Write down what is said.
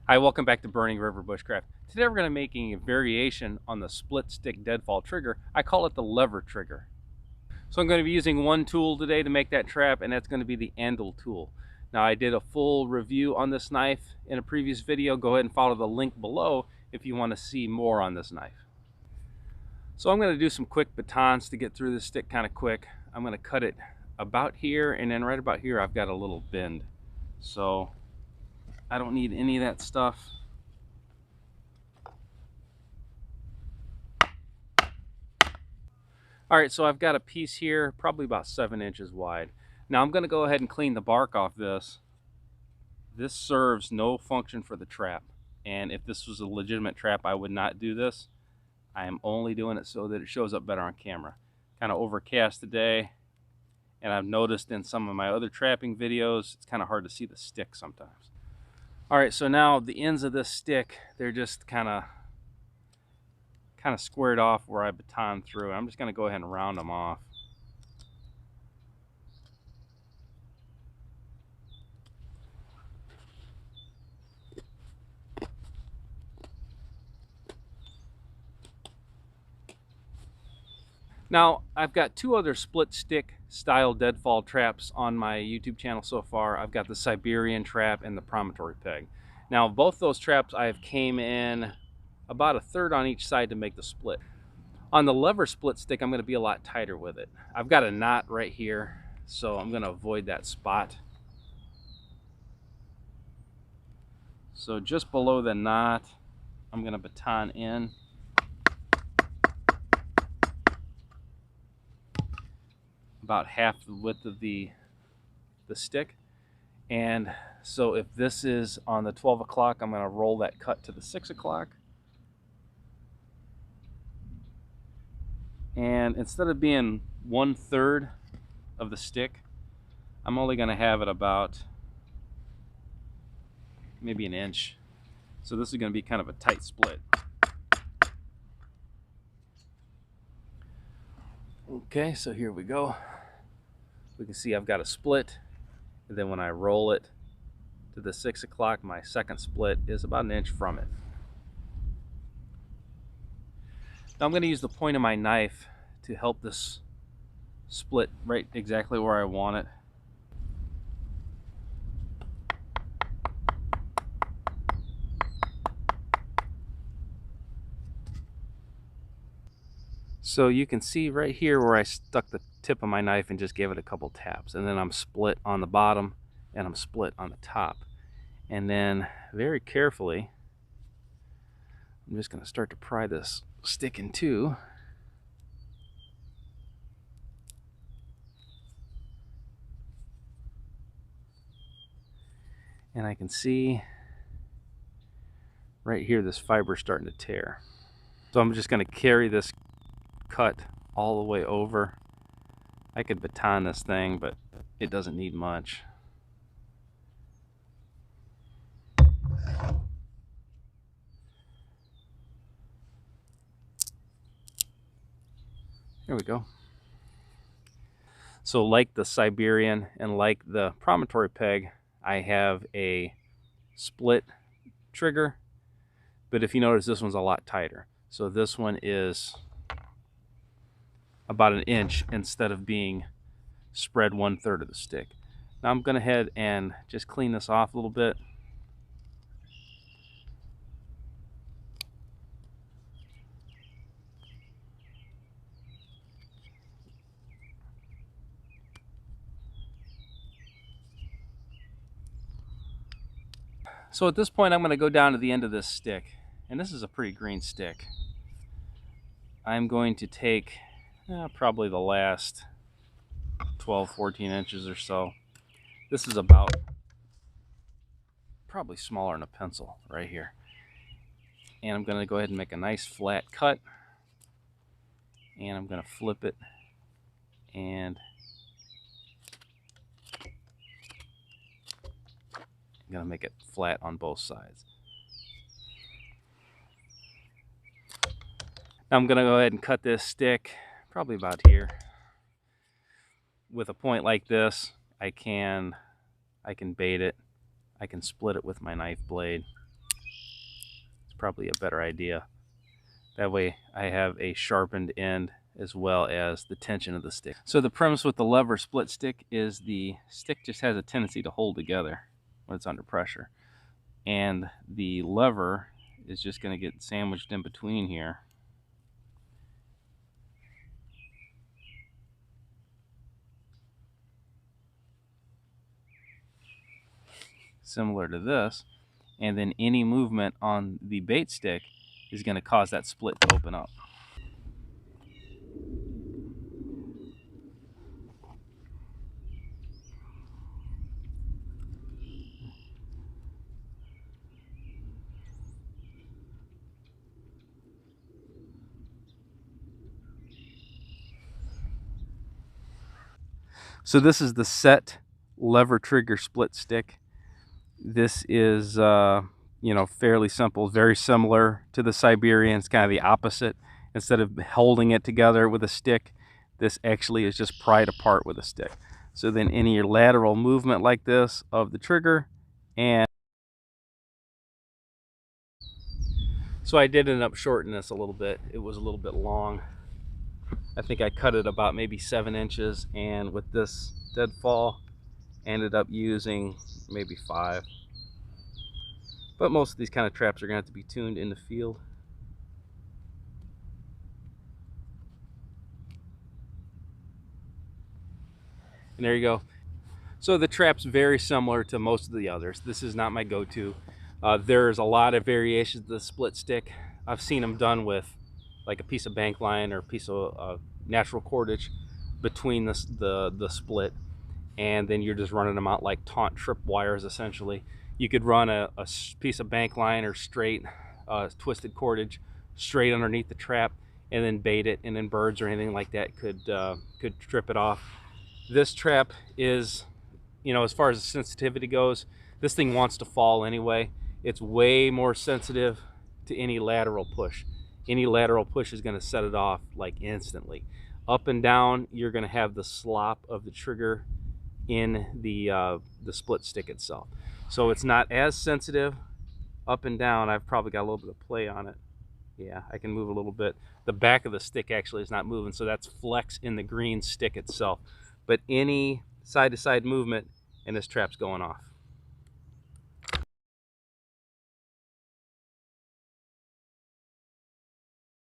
Hi, welcome back to Burning River Bushcraft. Today we're going to be making a variation on the split stick deadfall trigger. I call it the lever trigger. So I'm going to be using one tool today to make that trap, and that's going to be the handle tool. Now I did a full review on this knife in a previous video. Go ahead and follow the link below if you want to see more on this knife. So I'm going to do some quick batons to get through this stick kind of quick. I'm going to cut it about here, and then right about here I've got a little bend. So I don't need any of that stuff. All right, so I've got a piece here, probably about 7 inches wide. Now I'm going to go ahead and clean the bark off this. This serves no function for the trap. And if this was a legitimate trap, I would not do this. I am only doing it so that it shows up better on camera. Kind of overcast today, and I've noticed in some of my other trapping videos, it's kind of hard to see the stick sometimes. All right, so now the ends of this stick, they're just kind of squared off where I baton through. I'm just going to go ahead and round them off. Now I've got two other split stick style deadfall traps on my YouTube channel so far. I've got the Siberian trap and the promontory peg. Now both those traps I've came in about a third on each side to make the split. On the lever split stick, I'm going to be a lot tighter with it. I've got a knot right here, so I'm going to avoid that spot. So just below the knot, I'm going to baton in. About half the width of the stick. And so if this is on the 12 o'clock, I'm going to roll that cut to the 6 o'clock. And instead of being 1/3 of the stick, I'm only going to have it about maybe an inch. So this is going to be kind of a tight split. Okay, so here we go. We can see I've got a split, and then when I roll it to the 6 o'clock, my second split is about an inch from it. Now I'm going to use the point of my knife to help this split right exactly where I want it. So you can see right here where I stuck the tip of my knife and just gave it a couple taps, and then I'm split on the bottom and I'm split on the top. And then very carefully, I'm just going to start to pry this stick in two. And I can see right here this fiber starting to tear. So I'm just going to carry this cut all the way over. I could baton this thing, but it doesn't need much. There we go. So like the Siberian and like the promontory peg, I have a split trigger, but if you notice, this one's a lot tighter. So this one is about an inch instead of being spread 1/3 of the stick. Now I'm going to head and just clean this off a little bit. So at this point, I'm going to go down to the end of this stick, and this is a pretty green stick. I'm going to take probably the last 12-14 inches or so. This is about probably smaller than a pencil right here. And I'm going to go ahead and make a nice flat cut, and I'm going to flip it, and I'm going to make it flat on both sides. Now I'm going to go ahead and cut this stick probably about here. With a point like this, I can bait it. I can split it with my knife blade. probably a better idea. That way I have a sharpened end as well as the tension of the stick. So the premise with the lever split stick is the stick just has a tendency to hold together when it's under pressure. And the lever is just going to get sandwiched in between here. Similar to this. And then any movement on the bait stick is going to cause that split to open up. So this is the set lever trigger split stick. This is, you know, fairly simple, very similar to the Siberian. It's kind of the opposite. Instead of holding it together with a stick, this actually is just pried apart with a stick. So then any lateral movement like this of the trigger, and so I did end up shortening this a little bit. It was a little bit long. I think I cut it about maybe 7 inches, and with this Deadfall, ended up using maybe 5. But most of these kind of traps are going to have to be tuned in the field. And there you go. So the trap's very similar to most of the others. This is not my go-to. There's a lot of variations of the split stick. I've seen them done with like a piece of bank line or a piece of natural cordage between the split, and then you're just running them out like taunt trip wires essentially. You could run a piece of bank line or straight twisted cordage straight underneath the trap and then bait it, and then birds or anything like that could trip it off. This trap is, you know, as far as the sensitivity goes, this thing wants to fall anyway. It's way more sensitive to any lateral push. Any lateral push is going to set it off like instantly. Up and down, you're going to have the slop of the trigger in the split stick itself. So it's not as sensitive. Up and down, I've probably got a little bit of play on it. Yeah, I can move a little bit. The back of the stick actually is not moving, so that's flex in the green stick itself. But any side-to-side movement and this trap's going off.